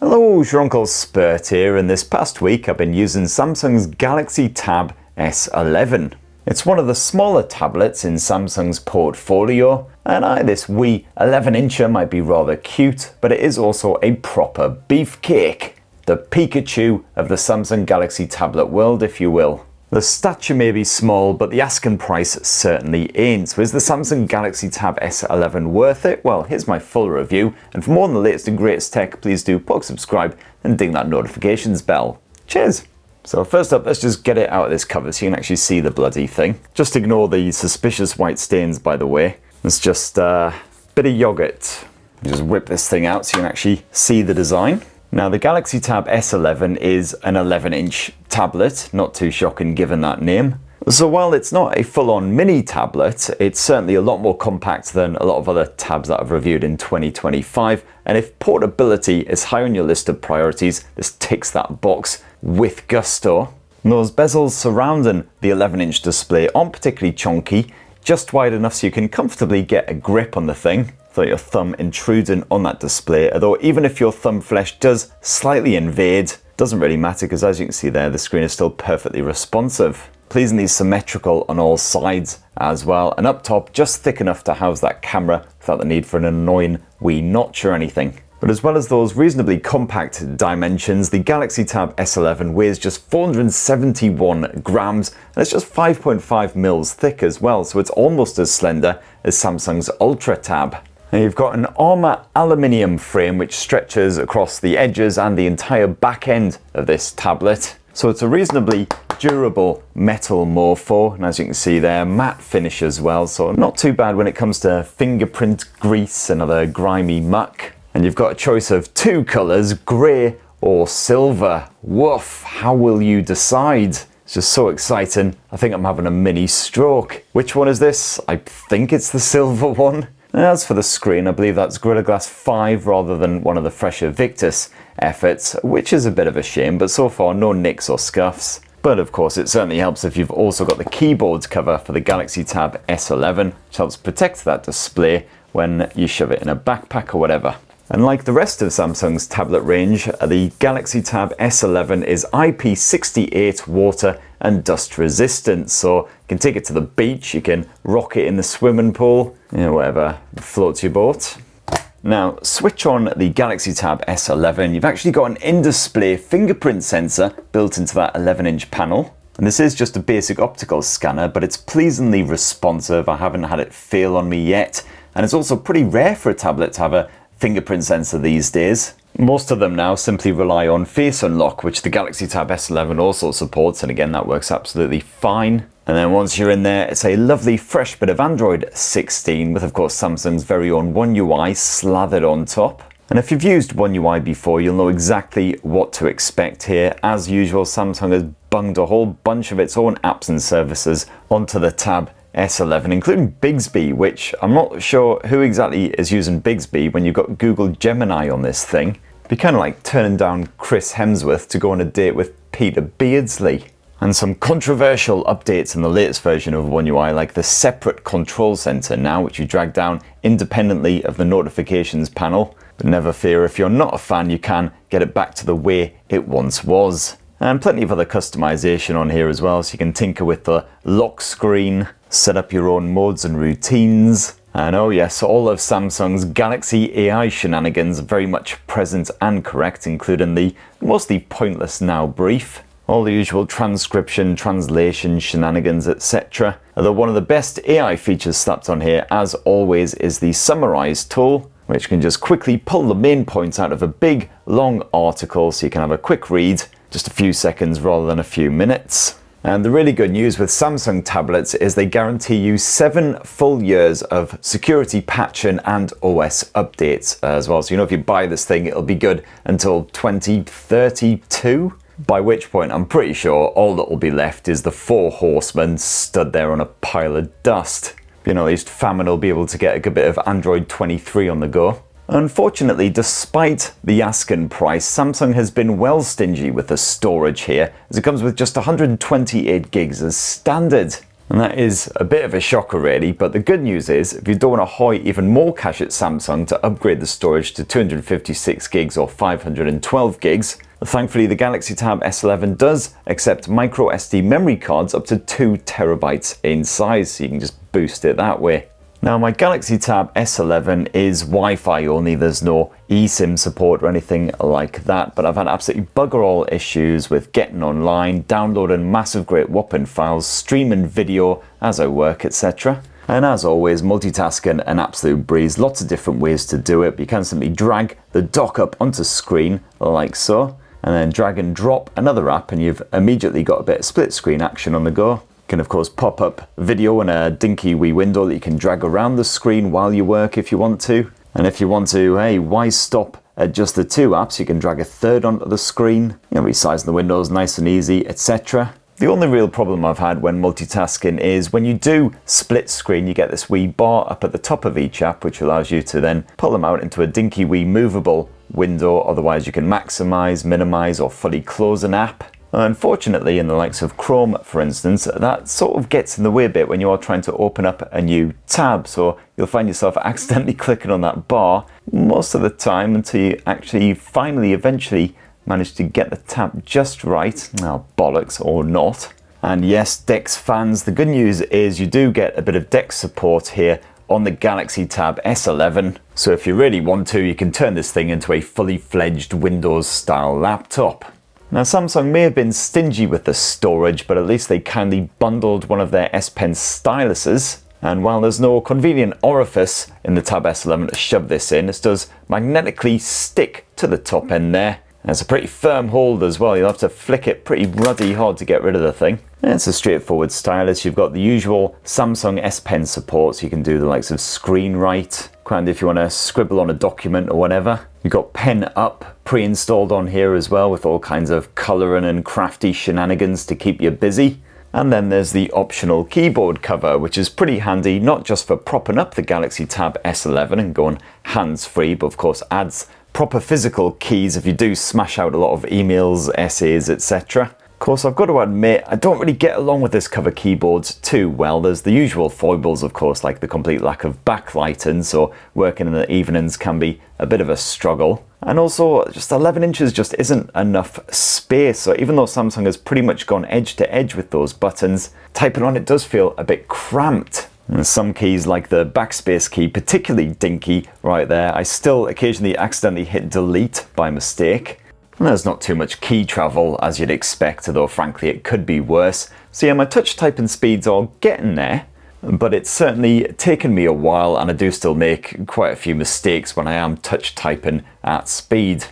Hello, your Uncle Spurt here, and this past week I've been using Samsung's Galaxy Tab S11. It's one of the smaller tablets in Samsung's portfolio, and this wee 11-incher might be rather cute, but it is also a proper beefcake. The Pikachu of the Samsung Galaxy tablet world, if you will. The stature may be small, but the asking price certainly ain't. So is the Samsung Galaxy Tab S11 worth it? Well, here's my full review, and for more on the latest and greatest tech, please do subscribe and ding that notifications bell. Cheers! So first up, let's just get it out of this cover so you can actually see the bloody thing. Just ignore the suspicious white stains, by the way. It's just a bit of yogurt. You just whip this thing out so you can actually see the design. Now, the Galaxy Tab S11 is an 11-inch tablet, not too shocking given that name. So while it's not a full-on mini tablet, it's certainly a lot more compact than a lot of other tabs that I've reviewed in 2025. And if portability is high on your list of priorities, this ticks that box with gusto. And those bezels surrounding the 11-inch display aren't particularly chunky, just wide enough so you can comfortably get a grip on the thing without your thumb intruding on that display. Although even if your thumb flesh does slightly invade, doesn't really matter because as you can see there, the screen is still perfectly responsive. Pleasingly symmetrical on all sides as well, and up top just thick enough to house that camera without the need for an annoying wee notch or anything. But as well as those reasonably compact dimensions, the Galaxy Tab S11 weighs just 471 grams and it's just 5.5 mils thick as well, so it's almost as slender as Samsung's Ultra Tab. Now you've got an Armour aluminium frame which stretches across the edges and the entire back end of this tablet. So it's a reasonably durable metal morpho, and as you can see there, matte finish as well, so not too bad when it comes to fingerprint grease and other grimy muck. And you've got a choice of two colours, grey or silver. Woof, how will you decide? It's just so exciting. I think I'm having a mini stroke. Which one is this? I think it's the silver one. As for the screen, I believe that's Gorilla Glass 5 rather than one of the fresher Victus efforts, which is a bit of a shame, but so far no nicks or scuffs. But of course it certainly helps if you've also got the keyboard cover for the Galaxy Tab S11, which helps protect that display when you shove it in a backpack or whatever. And like the rest of Samsung's tablet range, the Galaxy Tab S11 is IP68 water and dust resistant, so you can take it to the beach, you can rock it in the swimming pool, whatever floats your boat. Now, switch on the Galaxy Tab S11, you've actually got an in-display fingerprint sensor built into that 11-inch panel. And this is just a basic optical scanner, but it's pleasingly responsive. I haven't had it fail on me yet. And it's also pretty rare for a tablet to have a fingerprint sensor these days. Most of them now simply rely on face unlock, which the Galaxy Tab S11 also supports, and again that works absolutely fine. And then once you're in there, it's a lovely fresh bit of Android 16 with of course Samsung's very own OneUI slathered on top. And if you've used OneUI before, you'll know exactly what to expect here. As usual, Samsung has bunged a whole bunch of its own apps and services onto the Tab S11, including Bixby, which I'm not sure who exactly is using Bixby when you've got Google Gemini on this thing. It'd be kind of like turning down Chris Hemsworth to go on a date with Peter Beardsley. And some controversial updates in the latest version of OneUI, like the separate control center now, which you drag down independently of the notifications panel. But never fear, if you're not a fan, you can get it back to the way it once was. And plenty of other customization on here as well, so you can tinker with the lock screen, set up your own modes and routines. And oh yes, all of Samsung's Galaxy AI shenanigans are very much present and correct, including the mostly pointless now brief. All the usual transcription, translation, shenanigans, etc. Although one of the best AI features slapped on here, as always, is the Summarize tool, which can just quickly pull the main points out of a big, long article so you can have a quick read, just a few seconds rather than a few minutes. And the really good news with Samsung tablets is they guarantee you 7 full years of security patching and OS updates as well. So if you buy this thing, it'll be good until 2032. By which point I'm pretty sure all that will be left is the 4 horsemen stood there on a pile of dust. At least Famine will be able to get a good bit of Android 23 on the go. Unfortunately, despite the asking price, Samsung has been well stingy with the storage here, as it comes with just 128 gigs as standard. And that is a bit of a shocker really, but the good news is if you don't want to hoy even more cash at Samsung to upgrade the storage to 256 gigs or 512 gigs, thankfully the Galaxy Tab S11 does accept micro SD memory cards up to 2 terabytes in size, so you can just boost it that way. Now my Galaxy Tab S11 is Wi-Fi only, there's no eSIM support or anything like that, but I've had absolutely bugger all issues with getting online, downloading massive great whopping files, streaming video as I work, etc. And as always, multitasking an absolute breeze, lots of different ways to do it. You can simply drag the dock up onto screen like so, and then drag and drop another app and you've immediately got a bit of split screen action on the go. You can of course pop up video in a dinky wee window that you can drag around the screen while you work if you want to. And if you want to, hey, why stop at just the 2 apps? You can drag a third onto the screen, resizing the windows nice and easy, etc. The only real problem I've had when multitasking is when you do split screen, you get this wee bar up at the top of each app, which allows you to then pull them out into a dinky wee movable window. Otherwise you can maximize, minimize, or fully close an app. Unfortunately, in the likes of Chrome, for instance, that sort of gets in the way a bit when you are trying to open up a new tab. So you'll find yourself accidentally clicking on that bar most of the time until you actually finally eventually manage to get the tab just right. Now, bollocks or not. And yes, DeX fans, the good news is you do get a bit of DeX support here on the Galaxy Tab S11. So if you really want to, you can turn this thing into a fully fledged Windows style laptop. Now Samsung may have been stingy with the storage, but at least they kindly bundled one of their S Pen styluses. And while there's no convenient orifice in the Tab S11 to shove this in, it does magnetically stick to the top end there. And it's a pretty firm hold as well, you'll have to flick it pretty ruddy hard to get rid of the thing. And it's a straightforward stylus. You've got the usual Samsung S Pen support, so you can do the likes of screen write, and if you want to scribble on a document or whatever. You've got Pen Up pre-installed on here as well, with all kinds of colouring and crafty shenanigans to keep you busy. And then there's the optional keyboard cover, which is pretty handy, not just for propping up the Galaxy Tab S11 and going hands-free, but of course adds proper physical keys if you do smash out a lot of emails, essays, etc. Of course, I've got to admit, I don't really get along with this cover keyboard too well. There's the usual foibles, of course, like the complete lack of backlighting, so working in the evenings can be a bit of a struggle. And also, just 11 inches just isn't enough space, so even though Samsung has pretty much gone edge to edge with those buttons, typing on it does feel a bit cramped. And some keys, like the backspace key, particularly dinky right there, I still occasionally accidentally hit delete by mistake. And there's not too much key travel as you'd expect, although frankly it could be worse. So yeah, my touch typing speeds are getting there, but it's certainly taken me a while and I do still make quite a few mistakes when I am touch typing at speed.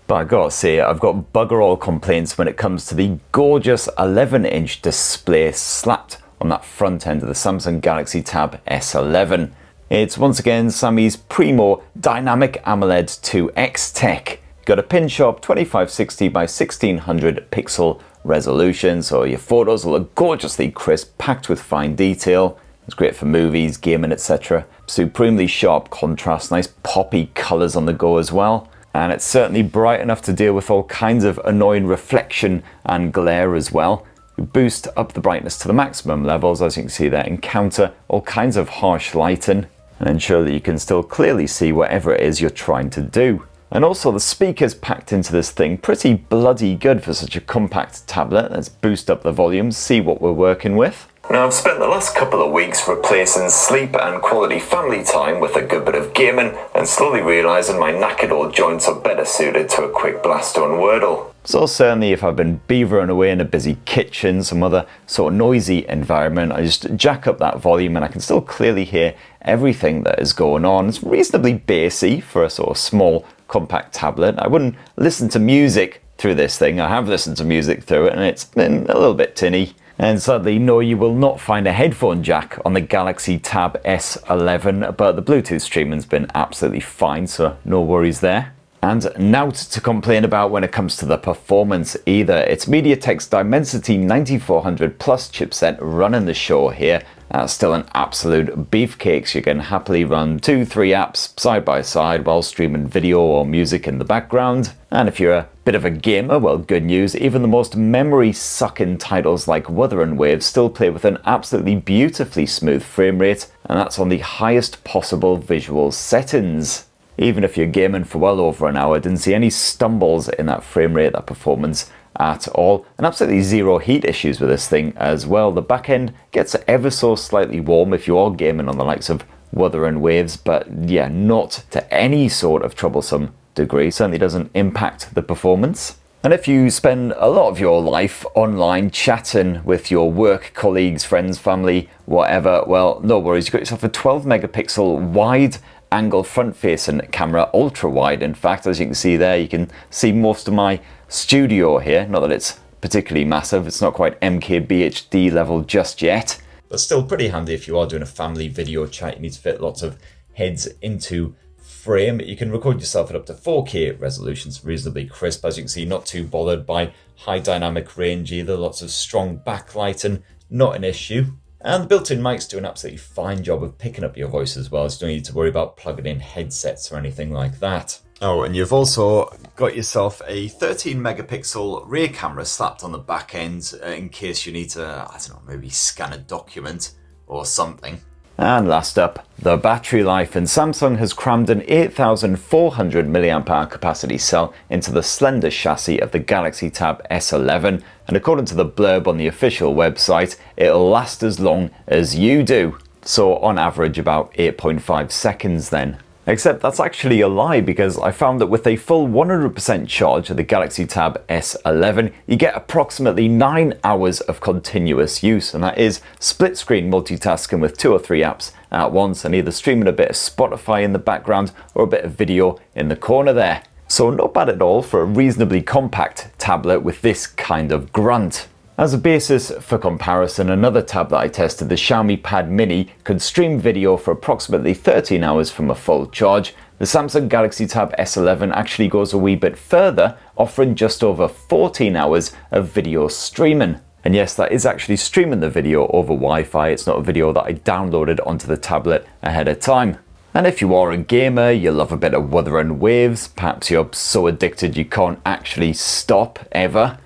But I gotta say, I've got bugger all complaints when it comes to the gorgeous 11-inch display slapped on that front end of the Samsung Galaxy Tab S11. It's once again Sammy's Primo Dynamic AMOLED 2X tech. Got a pin-sharp 2560 by 1600 pixel resolution, so your photos will look gorgeously crisp, packed with fine detail. It's great for movies, gaming, etc. Supremely sharp contrast, nice poppy colours on the go as well. And it's certainly bright enough to deal with all kinds of annoying reflection and glare as well. You boost up the brightness to the maximum levels, as you can see there, encounter all kinds of harsh lighting, and ensure that you can still clearly see whatever it is you're trying to do. And also the speakers packed into this thing, pretty bloody good for such a compact tablet. Let's boost up the volume, see what we're working with. Now I've spent the last couple of weeks replacing sleep and quality family time with a good bit of gaming, and slowly realising my knackered old joints are better suited to a quick blast on Wordle. So certainly if I've been beavering away in a busy kitchen, some other sort of noisy environment, I just jack up that volume and I can still clearly hear everything that is going on. It's reasonably bassy for a sort of small compact tablet. I wouldn't listen to music through this thing. I have listened to music through it and it's been a little bit tinny. And sadly, no, you will not find a headphone jack on the Galaxy Tab S11, but the Bluetooth streaming's been absolutely fine, so no worries there. And naught to complain about when it comes to the performance either. It's Mediatek's Dimensity 9400 Plus chipset running the show here. That's still an absolute beefcake, so you can happily run 2-3 apps side by side while streaming video or music in the background. And if you're a bit of a gamer, well, good news, even the most memory-sucking titles like Wuthering Waves still play with an absolutely beautifully smooth frame rate, and that's on the highest possible visual settings. Even if you're gaming for well over an hour, I didn't see any stumbles in that frame rate, that performance at all, and absolutely zero heat issues with this thing as well. The back end gets ever so slightly warm if you are gaming on the likes of Wuthering Waves, but yeah, not to any sort of troublesome degree. Certainly doesn't impact the performance. And if you spend a lot of your life online chatting with your work colleagues, friends, family, whatever, well, no worries. You've got yourself a 12 megapixel wide angle front-facing camera, ultra wide in fact. As you can see there, you can see most of my studio here. Not that it's particularly massive, it's not quite MKBHD level just yet, but still pretty handy if you are doing a family video chat. You need to fit lots of heads into frame. You can record yourself at up to 4K resolutions, reasonably crisp. As you can see, not too bothered by high dynamic range either. Lots of strong backlighting, not an issue. And the built-in mics do an absolutely fine job of picking up your voice as well, so you don't need to worry about plugging in headsets or anything like that. Oh, and you've also got yourself a 13 megapixel rear camera slapped on the back end in case you need to, I don't know, maybe scan a document or something. And last up, the battery life. And Samsung has crammed an 8,400 mAh capacity cell into the slender chassis of the Galaxy Tab S11. And according to the blurb on the official website, it'll last as long as you do. So on average about 8.5 seconds then. Except that's actually a lie, because I found that with a full 100% charge of the Galaxy Tab S11, you get approximately 9 hours of continuous use, and that is split screen multitasking with 2 or 3 apps at once, and either streaming a bit of Spotify in the background or a bit of video in the corner there. So not bad at all for a reasonably compact tablet with this kind of grunt. As a basis for comparison, another tab that I tested, the Xiaomi Pad Mini, could stream video for approximately 13 hours from a full charge. The Samsung Galaxy Tab S11 actually goes a wee bit further, offering just over 14 hours of video streaming. And yes, that is actually streaming the video over Wi-Fi. It's not a video that I downloaded onto the tablet ahead of time. And if you are a gamer, you love a bit of Wuthering Waves, perhaps you're so addicted you can't actually stop ever,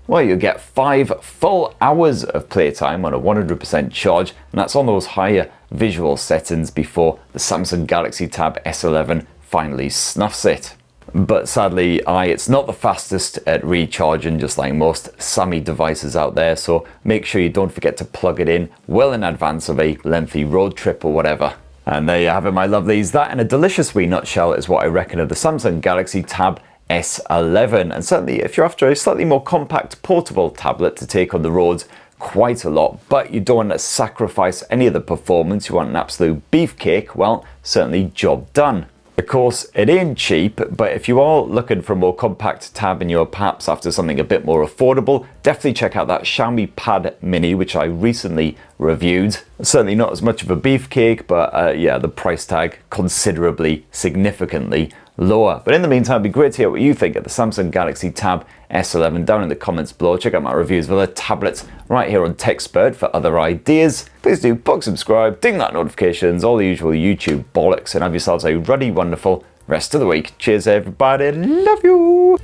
well, you get 5 full hours of playtime on a 100% charge, and that's on those higher visual settings before the Samsung Galaxy Tab S11 finally snuffs it. But sadly, it's not the fastest at recharging, just like most Sammy devices out there, so make sure you don't forget to plug it in well in advance of a lengthy road trip or whatever. And there you have it, my lovelies. That in a delicious wee nutshell is what I reckon of the Samsung Galaxy Tab S11, and certainly if you're after a slightly more compact portable tablet to take on the road quite a lot, but you don't want to sacrifice any of the performance, you want an absolute beefcake, well, certainly job done. Of course, it ain't cheap, but if you are looking for a more compact tab and you're perhaps after something a bit more affordable, definitely check out that Xiaomi Pad Mini, which I recently reviewed. Certainly not as much of a beefcake, but yeah, the price tag considerably, significantly lower. But in the meantime, it'd be great to hear what you think of the Samsung Galaxy Tab S11 down in the comments below. Check out my reviews of other tablets right here on TechSpert for other ideas. Please do subscribe, ding that notifications, all the usual YouTube bollocks, and have yourselves a ruddy, wonderful rest of the week. Cheers everybody, love you!